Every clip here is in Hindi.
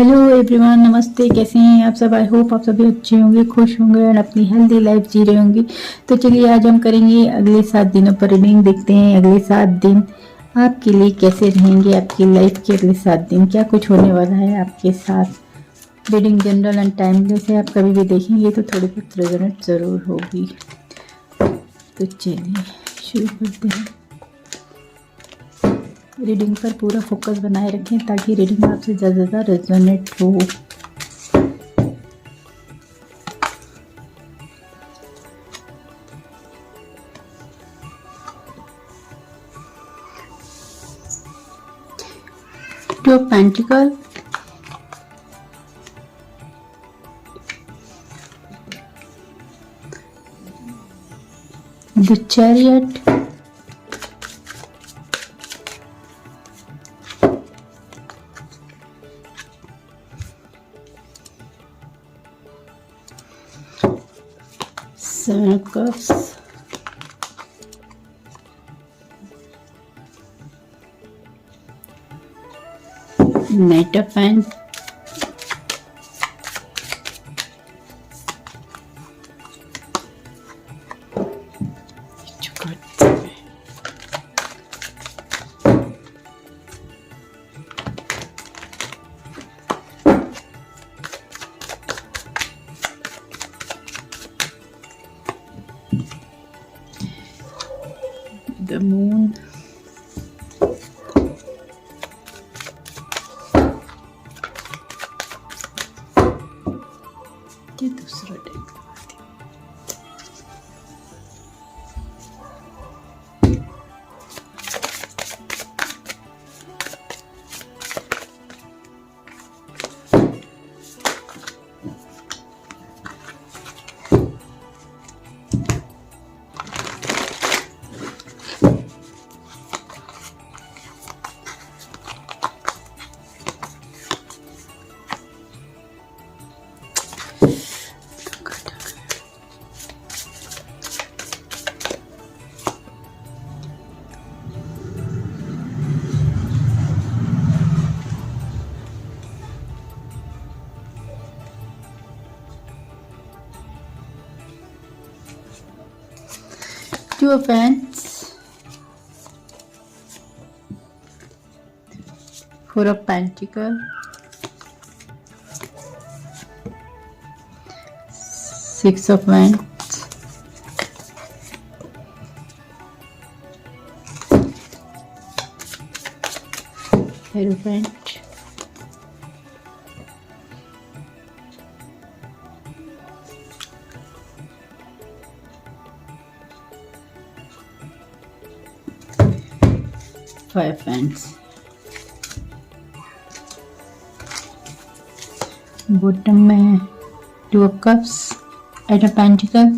हेलो एवरीवन, नमस्ते। कैसे हैं आप सब? आई होप आप सभी अच्छे होंगे, खुश होंगे और अपनी हेल्दी लाइफ जी रहे होंगे। तो चलिए आज हम करेंगे अगले 7 दिनों पर रीडिंग। देखते हैं अगले 7 दिन आपके लिए कैसे रहेंगे। आपकी लाइफ के अगले 7 दिन क्या कुछ होने वाला है आपके साथ। रीडिंग जनरल एंड टाइमलेस है, आप कभी भी देखेंगे तो थोड़ी बहुत रेजोनेट ज़रूर होगी। तो चलिए शुरू करते हैं। रीडिंग पर पूरा फोकस बनाए रखें ताकि रीडिंग आपसे ज़्यादा रेजोनेट हो। To of pentacle, the chariot, Seven of Cups, Knight of Wands, the Moon, ये दूसरा deck. Two of Wands, Four of Pentacles, Six of Wands, Hierophant, Five of Wands। Bottom में two of cups, eight of pentacle,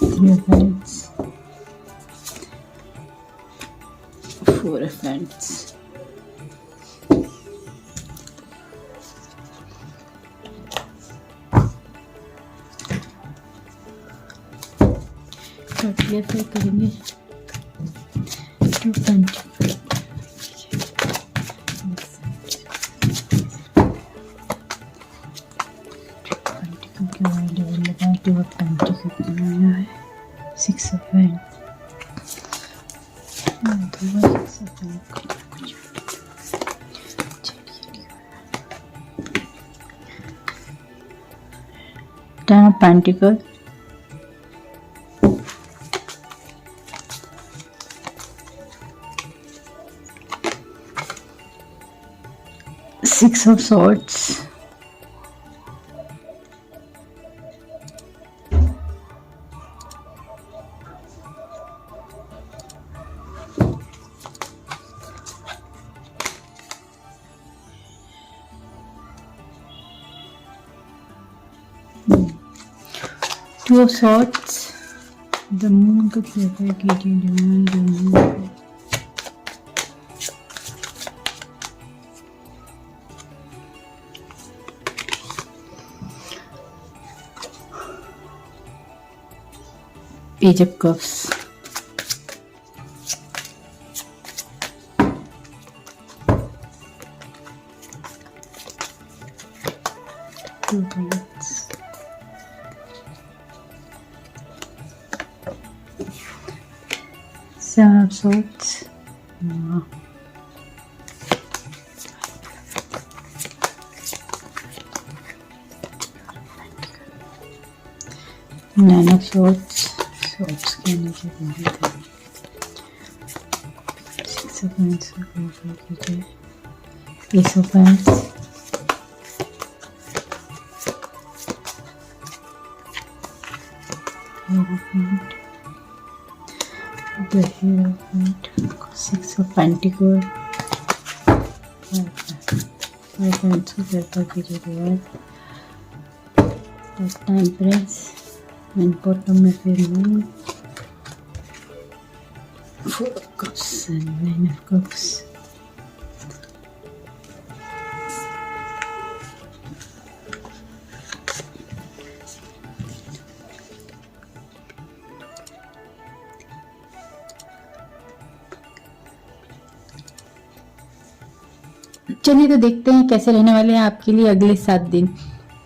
three of wands, four of wands. तो क्लियर करेंगे two pentacle, two of pentacle बनाया है, six of wands, ten of pentacle, six of swords, two of swords, the moon को प्रेफर कीजिए, the moon, page of cups, 2 bullets, 7 of swords, 9 of swords, swords के नीचे 6 of wands, Ace of wands, Hierophant, the Hierophant, 6 of Pentacles, 5 hands को करता की जरूरत, the Temperance, and bottom में फिर Moon, 4 of Cups and 9 of Cups. चलिए तो देखते हैं कैसे रहने वाले हैं आपके लिए अगले 7 दिन,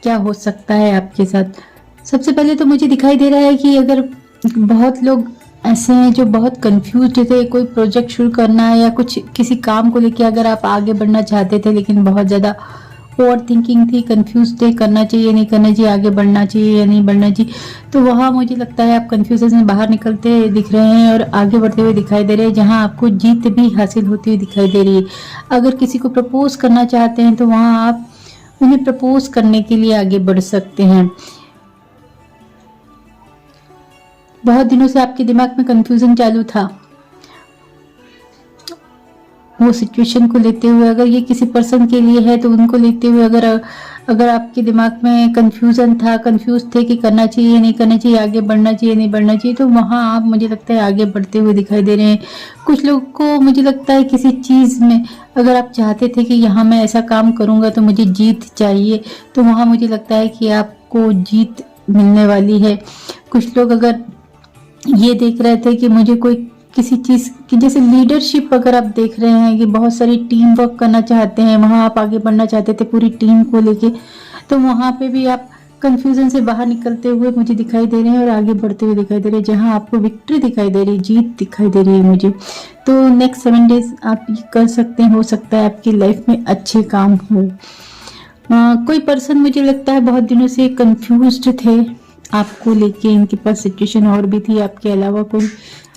क्या हो सकता है आपके साथ। सबसे पहले तो मुझे दिखाई दे रहा है कि अगर बहुत लोग ऐसे हैं जो बहुत कंफ्यूज थे, कोई प्रोजेक्ट शुरू करना है या कुछ किसी काम को लेके अगर आप आगे बढ़ना चाहते थे लेकिन बहुत ज़्यादा ओवर थिंकिंग थी, कंफ्यूज थे, करना चाहिए नहीं करना चाहिए, आगे बढ़ना चाहिए या नहीं बढ़ना चाहिए, तो वहाँ मुझे लगता है आप कंफ्यूजन से बाहर निकलते दिख रहे हैं और आगे बढ़ते हुए दिखाई दे रहे हैं, जहाँ आपको जीत भी हासिल होती हुई दिखाई दे रही है। अगर किसी को प्रपोज करना चाहते हैं तो वहाँ आप उन्हें प्रपोज करने के लिए आगे बढ़ सकते हैं। बहुत दिनों से आपके दिमाग में कंफ्यूजन चालू था, वो सिचुएशन को लेते हुए, अगर ये किसी पर्सन के लिए है तो उनको लेते हुए अगर आपके दिमाग में कंफ्यूजन था, कंफ्यूज थे कि करना चाहिए नहीं करना चाहिए, आगे बढ़ना चाहिए नहीं बढ़ना चाहिए, तो वहाँ आप मुझे लगता है आगे बढ़ते हुए दिखाई दे रहे हैं। कुछ लोगों को मुझे लगता है किसी चीज़ में अगर आप चाहते थे कि यहाँ मैं ऐसा काम करूँगा तो मुझे जीत चाहिए, तो वहाँ मुझे लगता है कि आपको जीत मिलने वाली है। कुछ लोग अगर ये देख रहे थे कि मुझे कोई किसी चीज़ की, जैसे लीडरशिप अगर आप देख रहे हैं कि बहुत सारी टीम वर्क करना चाहते हैं, वहाँ आप आगे बढ़ना चाहते थे पूरी टीम को लेके, तो वहाँ पे भी आप कंफ्यूजन से बाहर निकलते हुए मुझे दिखाई दे रहे हैं और आगे बढ़ते हुए दिखाई दे रहे हैं, जहाँ आपको विक्ट्री दिखाई दे रही है, जीत दिखाई दे रही है मुझे। तो नेक्स्ट 7 डेज आप ये कर सकते हैं, हो सकता है आपकी लाइफ में अच्छे काम हो। कोई पर्सन मुझे लगता है बहुत दिनों से कंफ्यूज्ड थे आपको लेके, इनके पास सिचुएशन और भी थी, आपके अलावा कोई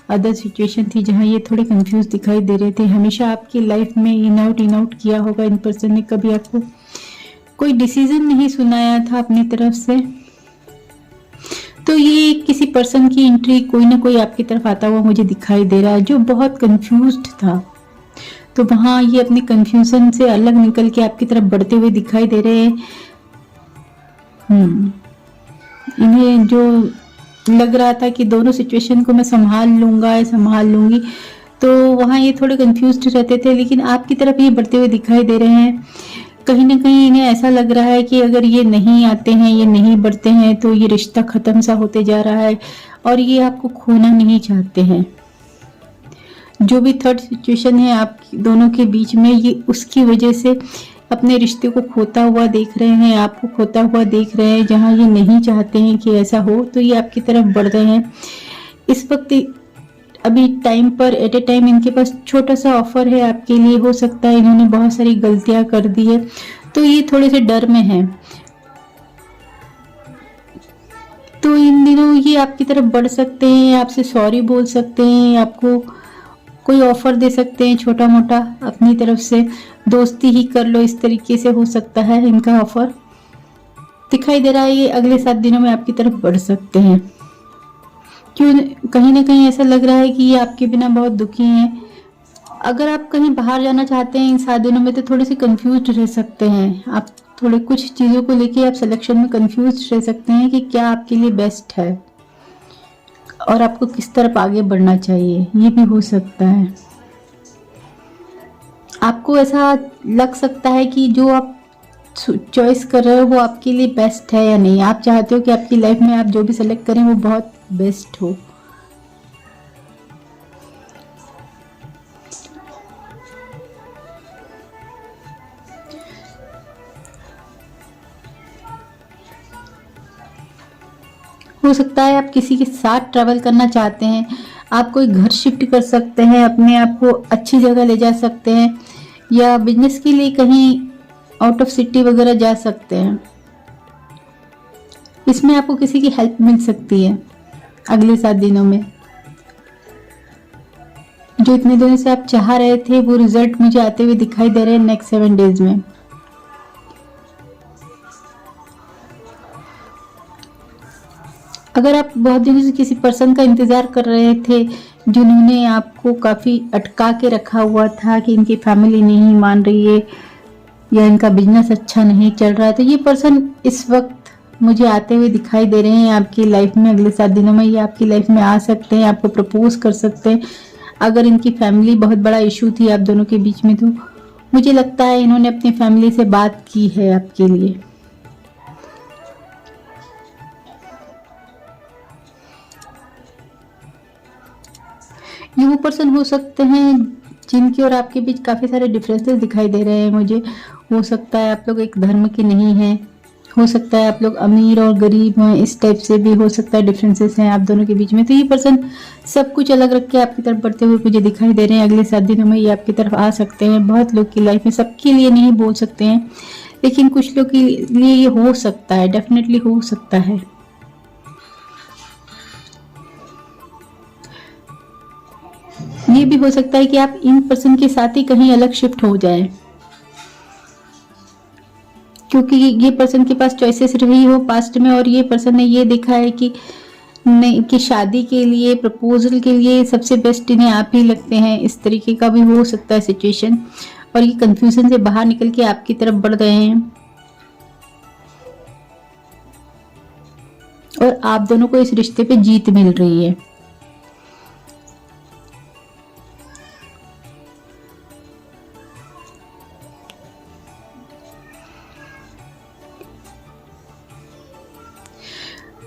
अदर सिचुएशन थी जहाँ ये थोड़े कंफ्यूज दिखाई दे रहे थे। हमेशा आपकी लाइफ में इन आउट किया होगा इन पर्सन ने, कभी आपको कोई डिसीजन नहीं सुनाया था अपनी तरफ से। तो ये किसी पर्सन की एंट्री कोई ना कोई आपकी तरफ आता हुआ मुझे दिखाई दे रहा है जो बहुत कंफ्यूज्ड था, तो वहाँ ये अपने कंफ्यूजन से अलग निकल के आपकी तरफ बढ़ते हुए दिखाई दे रहे हैं। इन्हें जो लग रहा था कि दोनों सिचुएशन को मैं संभाल लूंगा या संभाल लूंगी, तो वहाँ ये थोड़े कंफ्यूज्ड रहते थे, लेकिन आपकी तरफ ये बढ़ते हुए दिखाई दे रहे हैं। कहीं ना कहीं इन्हें ऐसा लग रहा है कि अगर ये नहीं आते हैं, ये नहीं बढ़ते हैं, तो ये रिश्ता खत्म सा होते जा रहा है और ये आपको खोना नहीं चाहते हैं। जो भी थर्ड सिचुएशन है आप दोनों के बीच में, ये उसकी वजह से अपने रिश्ते को खोता हुआ देख रहे हैं, आपको खोता हुआ देख रहे हैं, जहां ये नहीं चाहते हैं कि ऐसा हो, तो ये आपकी तरफ बढ़ रहे हैं। इस वक्त अभी टाइम पर एट ए टाइम इनके पास छोटा सा ऑफर है आपके लिए, हो सकता है इन्होंने बहुत सारी गलतियां कर दी है, तो ये थोड़े से डर में है, तो इन दिनों ये आपकी तरफ बढ़ सकते हैं, आपसे सॉरी बोल सकते हैं, आपको कोई ऑफर दे सकते हैं छोटा मोटा अपनी तरफ से, दोस्ती ही कर लो, इस तरीके से हो सकता है इनका ऑफर दिखाई दे रहा है। ये अगले 7 दिनों में आपकी तरफ बढ़ सकते हैं, क्यों कहीं ना कहीं ऐसा लग रहा है कि ये आपके बिना बहुत दुखी हैं। अगर आप कहीं बाहर जाना चाहते हैं इन 7 दिनों में तो थोड़े से कंफ्यूज रह सकते हैं आप, थोड़े कुछ चीज़ों को लेके आप सिलेक्शन में कंफ्यूज रह सकते हैं कि क्या आपके लिए बेस्ट है और आपको किस तरफ आगे बढ़ना चाहिए, ये भी हो सकता है। आपको ऐसा लग सकता है कि जो आप चॉइस कर रहे हो वो आपके लिए बेस्ट है या नहीं, आप चाहते हो कि आपकी लाइफ में आप जो भी सेलेक्ट करें वो बहुत बेस्ट हो। हो सकता है आप किसी के साथ ट्रैवल करना चाहते हैं, आप कोई घर शिफ्ट कर सकते हैं, अपने आप को अच्छी जगह ले जा सकते हैं, या बिजनेस के लिए कहीं आउट ऑफ सिटी वगैरह जा सकते हैं। इसमें आपको किसी की हेल्प मिल सकती है अगले 7 दिनों में। जो इतने दिनों से आप चाह रहे थे वो रिजल्ट मुझे आते हुए दिखाई दे रहे हैं नेक्स्ट 7 डेज में। अगर आप बहुत दिनों से किसी पर्सन का इंतजार कर रहे थे जिन्होंने आपको काफी अटका के रखा हुआ था कि इनकी फैमिली नहीं मान रही है या इनका बिजनेस अच्छा नहीं चल रहा है, तो ये पर्सन इस वक्त मुझे आते हुए दिखाई दे रहे हैं आपकी लाइफ में। अगले 7 दिनों में ये आपकी लाइफ में आ सकते हैं, आपको प्रपोज कर सकते हैं। अगर इनकी फैमिली बहुत बड़ा इशू थी आप दोनों के बीच में, तो मुझे लगता है इन्होंने अपनी फैमिली से बात की है आपके लिए। ये वो पर्सन हो सकते हैं जिनके और आपके बीच काफी सारे डिफरेंसेस दिखाई दे रहे हैं मुझे। हो सकता है आप लोग एक धर्म के नहीं हैं, हो सकता है आप लोग अमीर और गरीब हैं, इस टाइप से भी हो सकता है डिफरेंसेस हैं आप दोनों के बीच में। तो ये पर्सन सब कुछ अलग रख के आपकी तरफ बढ़ते हुए मुझे दिखाई दे रहे हैं। अगले 7 दिनों में ये आपकी तरफ आ सकते हैं। बहुत लोग की लाइफ में, सबके लिए नहीं बोल सकते हैं, लेकिन कुछ लोग के लिए ये हो सकता है, डेफिनेटली हो सकता है। ये भी हो सकता है कि आप इन पर्सन के साथ ही कहीं अलग शिफ्ट हो जाए, क्योंकि ये पर्सन के पास चॉइसेस रही हो पास्ट में और ये पर्सन ने ये देखा है कि नहीं, कि शादी के लिए, प्रपोजल के लिए सबसे बेस्ट इन्हें आप ही लगते हैं। इस तरीके का भी हो सकता है सिचुएशन, और ये कंफ्यूजन से बाहर निकल के आपकी तरफ बढ़ रहे हैं और आप दोनों को इस रिश्ते पे जीत मिल रही है।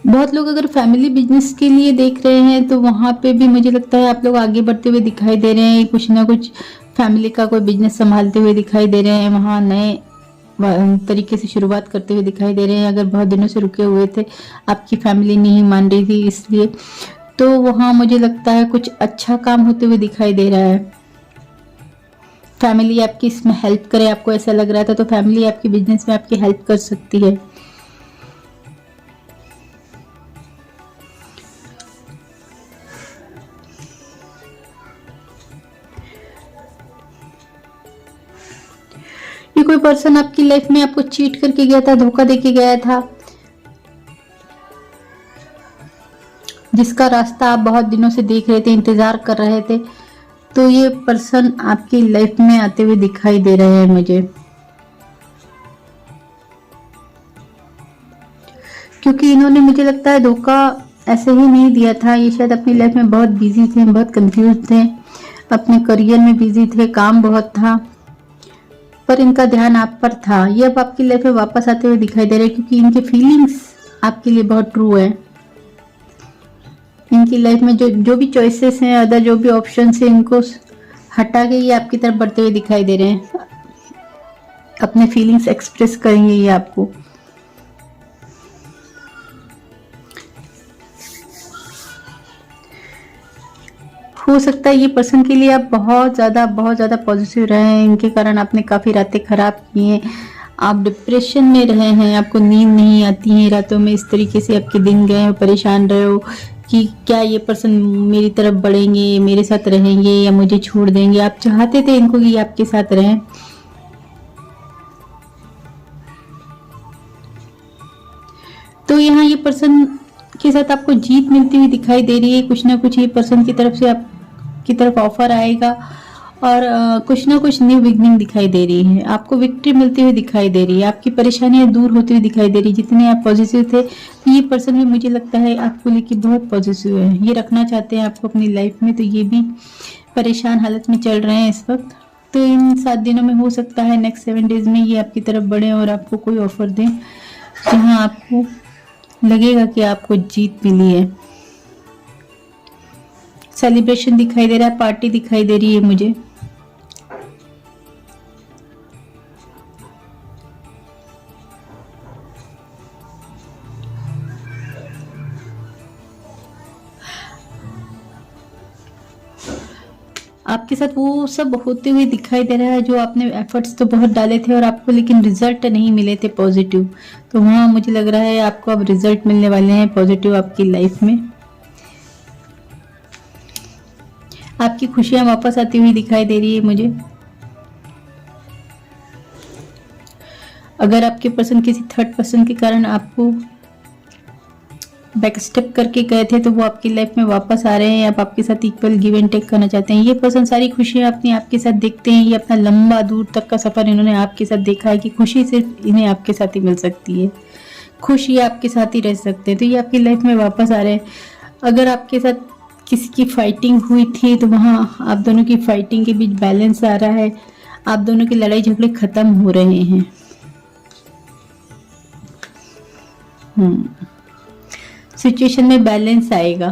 बहुत लोग अगर फैमिली बिजनेस के लिए देख रहे हैं तो वहां पे भी मुझे लगता है आप लोग आगे बढ़ते हुए दिखाई दे रहे हैं। कुछ ना कुछ फैमिली का कोई बिजनेस संभालते हुए दिखाई दे रहे हैं, वहां नए तरीके से शुरुआत करते हुए दिखाई दे रहे हैं। अगर बहुत दिनों से रुके हुए थे, आपकी फैमिली नहीं मान रही थी इसलिए, तो वहां मुझे लगता है कुछ अच्छा काम होते हुए दिखाई दे रहा है। फैमिली आपकी इसमें हेल्प करे, आपको ऐसा लग रहा था, तो फैमिली आपकी बिजनेस में आपकी हेल्प कर सकती है। ये कोई पर्सन आपकी लाइफ में आपको चीट करके गया था, धोखा देके गया था, जिसका रास्ता आप बहुत दिनों से देख रहे थे, इंतजार कर रहे थे, तो ये पर्सन आपकी लाइफ में आते हुए दिखाई दे रहे हैं मुझे। क्योंकि इन्होंने मुझे लगता है धोखा ऐसे ही नहीं दिया था। ये शायद अपनी लाइफ में बहुत बिजी थे, बहुत कंफ्यूज थे, अपने करियर में बिजी थे, काम बहुत था, पर इनका ध्यान आप पर था। ये अब आपकी लाइफ में वापस आते हुए दिखाई दे रहे हैं, क्योंकि इनके फीलिंग्स आपके लिए बहुत ट्रू है। इनकी लाइफ में जो भी चॉइसेस हैं, अदर जो भी ऑप्शंस हैं, इनको हटा के ये आपकी तरफ बढ़ते हुए दिखाई दे रहे हैं। अपने फीलिंग्स एक्सप्रेस करेंगे ये आपको। हो सकता है ये पर्सन के लिए आप बहुत ज़्यादा पॉजिटिव रहे हैं, इनके कारण आपने काफ़ी रातें खराब की हैं, आप डिप्रेशन में रहे हैं, आपको नींद नहीं आती है रातों में, इस तरीके से आपके दिन गए हो, परेशान रहे हो कि क्या ये पर्सन मेरी तरफ बढ़ेंगे, मेरे साथ रहेंगे या मुझे छोड़ देंगे। आप चाहते थे इनको कि आपके साथ रहें। तो यहाँ ये पर्सन के साथ आपको जीत मिलती हुई दिखाई दे रही है। कुछ ना कुछ ये पर्सन की तरफ से आपकी तरफ ऑफर आएगा और कुछ ना कुछ न्यू बिगनिंग दिखाई दे रही है। आपको विक्ट्री मिलती हुई दिखाई दे रही है, आपकी परेशानियां दूर होती हुई दिखाई दे रही है। जितने आप पॉजिटिव थे, ये पर्सन भी मुझे लगता है आपको लेके बहुत पॉजिटिव है, ये रखना चाहते हैं आपको अपनी लाइफ में। तो ये भी परेशान हालत में चल रहे हैं इस वक्त। तो इन 7 दिनों में हो सकता है नेक्स्ट 7 डेज में ये आपकी तरफ बढ़े और आपको कोई ऑफर दें जहाँ आपको लगेगा कि आपको जीत मिली है। सेलिब्रेशन दिखाई दे रहा है, पार्टी दिखाई दे रही है मुझे। आपके साथ वो सब होते हुए दिखाई दे रहा है जो आपने एफर्ट्स तो बहुत डाले थे और आपको लेकिन रिजल्ट नहीं मिले थे पॉजिटिव। तो वहाँ मुझे लग रहा है आपको अब रिजल्ट मिलने वाले हैं पॉजिटिव आपकी लाइफ में। आपकी खुशियां वापस आती हुई दिखाई दे रही है मुझे। अगर आपके पर्सन किसी थर्ड पर्सन के कारण आपको बैक स्टेप करके गए थे तो वो आपकी लाइफ में वापस आ रहे हैं। आप आपके साथ इक्वल गिव एंड टेक करना चाहते हैं। ये पर्सन सारी खुशियां अपनी आपके साथ देखते हैं। ये अपना लंबा दूर तक का सफर इन्होंने आपके साथ देखा है कि खुशी सिर्फ इन्हें आपके साथ ही मिल सकती है, खुश ये आपके साथ ही रह सकते हैं। तो ये आपकी लाइफ में वापस आ रहे हैं। अगर आपके साथ किसी की फाइटिंग हुई थी तो वहाँ आप दोनों की फाइटिंग के बीच बैलेंस आ रहा है। आप दोनों की लड़ाई झगड़े खत्म हो रहे हैं। सिचुएशन में बैलेंस आएगा।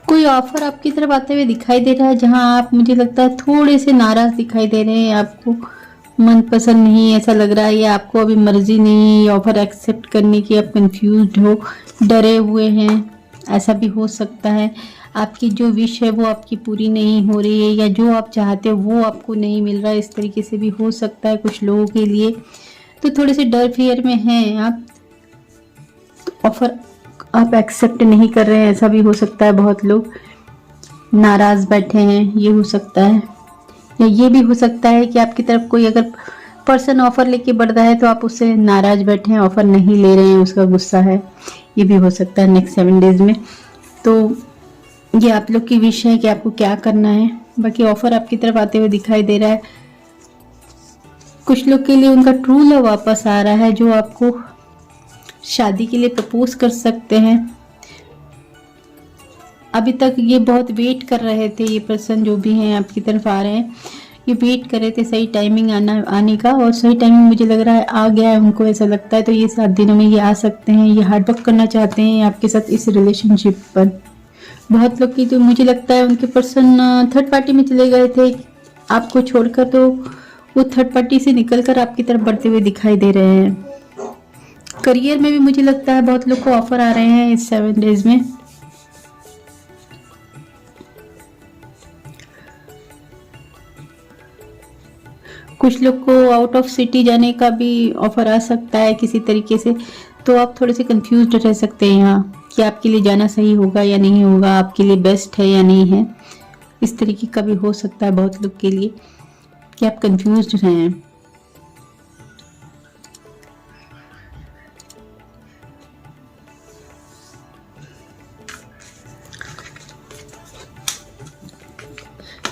कोई ऑफर आपकी तरफ आते हुए दिखाई दे रहा है जहां आप, मुझे लगता है, थोड़े से नाराज दिखाई दे रहे हैं। आपको मन पसंद नहीं ऐसा लग रहा है, या आपको अभी मर्जी नहीं ऑफर एक्सेप्ट करने की, आप कंफ्यूज्ड हो, डरे हुए हैं, ऐसा भी हो सकता है। आपकी जो विश है वो आपकी पूरी नहीं हो रही है, या जो आप चाहते हो वो आपको नहीं मिल रहा है, इस तरीके से भी हो सकता है कुछ लोगों के लिए। तो थोड़े से डर फियर में हैं आप, ऑफर आप एक्सेप्ट नहीं कर रहे हैं, ऐसा भी हो सकता है। बहुत लोग नाराज बैठे हैं, ये हो सकता है। या ये भी हो सकता है कि आपकी तरफ कोई अगर पर्सन ऑफर लेके बढ़ रहा है तो आप उससे नाराज बैठे हैं, ऑफर नहीं ले रहे हैं, उसका गुस्सा है। ये भी हो सकता है नेक्स्ट 7 डेज में। तो ये आप लोग की विश है कि आपको क्या करना है। बाकी ऑफर आपकी तरफ आते हुए दिखाई दे रहा है। कुछ लोग के लिए उनका ट्रू लव वापस आ रहा है, जो आपको शादी के लिए प्रपोज कर सकते हैं। अभी तक ये बहुत वेट कर रहे थे, ये पर्सन जो भी हैं आपकी तरफ आ रहे हैं, ये वेट कर रहे थे सही टाइमिंग आने का, और सही टाइमिंग मुझे लग रहा है आ गया है उनको, ऐसा लगता है। तो ये 7 दिनों में ये आ सकते हैं। ये हार्डवर्क करना चाहते हैं आपके साथ इस रिलेशनशिप पर। बहुत लोग की, जो मुझे लगता है उनके पर्सन थर्ड पार्टी में चले गए थे आपको छोड़कर, तो वो थर्ड पार्टी से निकलकर आपकी तरफ बढ़ते हुए दिखाई दे रहे हैं। करियर में भी मुझे लगता है बहुत लोग को ऑफर आ रहे हैं इस 7 डेज में। कुछ लोग को आउट ऑफ सिटी जाने का भी ऑफर आ सकता है किसी तरीके से। तो आप थोड़े से कंफ्यूज्ड रह सकते हैं यहाँ कि आपके लिए जाना सही होगा या नहीं होगा, आपके लिए बेस्ट है या नहीं है। इस तरीके का भी हो सकता है बहुत लोग के लिए कि आप कंफ्यूज्ड हैं।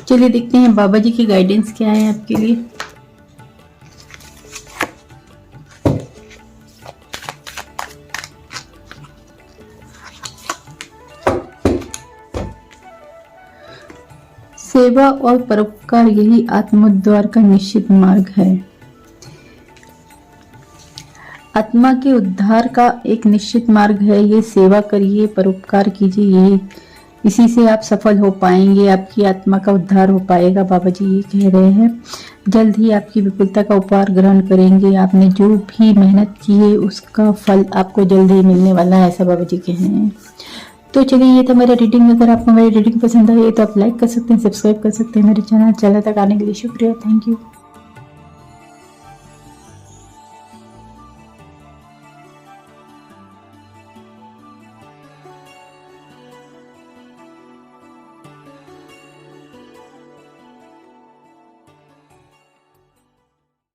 चलिए देखते हैं बाबा जी की गाइडेंस क्या है आपके लिए। सेवा और परोपकार यही आत्मोद्धार का निश्चित मार्ग है। आत्मा के उद्धार का एक निश्चित मार्ग है ये। सेवा करिए, परोपकार कीजिए, यही, इसी से आप सफल हो पाएंगे, आपकी आत्मा का उद्धार हो पाएगा। बाबा जी ये कह रहे हैं जल्द ही आपकी विपुलता का उपहार ग्रहण करेंगे। आपने जो भी मेहनत की है उसका फल आपको जल्द ही मिलने वाला है, ऐसा बाबा जी कह रहे हैं। तो चलिए ये था मेरा रीडिंग। अगर आपको मेरी रीडिंग पसंद आई तो आप लाइक कर सकते हैं, सब्सक्राइब कर सकते हैं मेरे चैनल तक आने के लिए शुक्रिया। Thank you.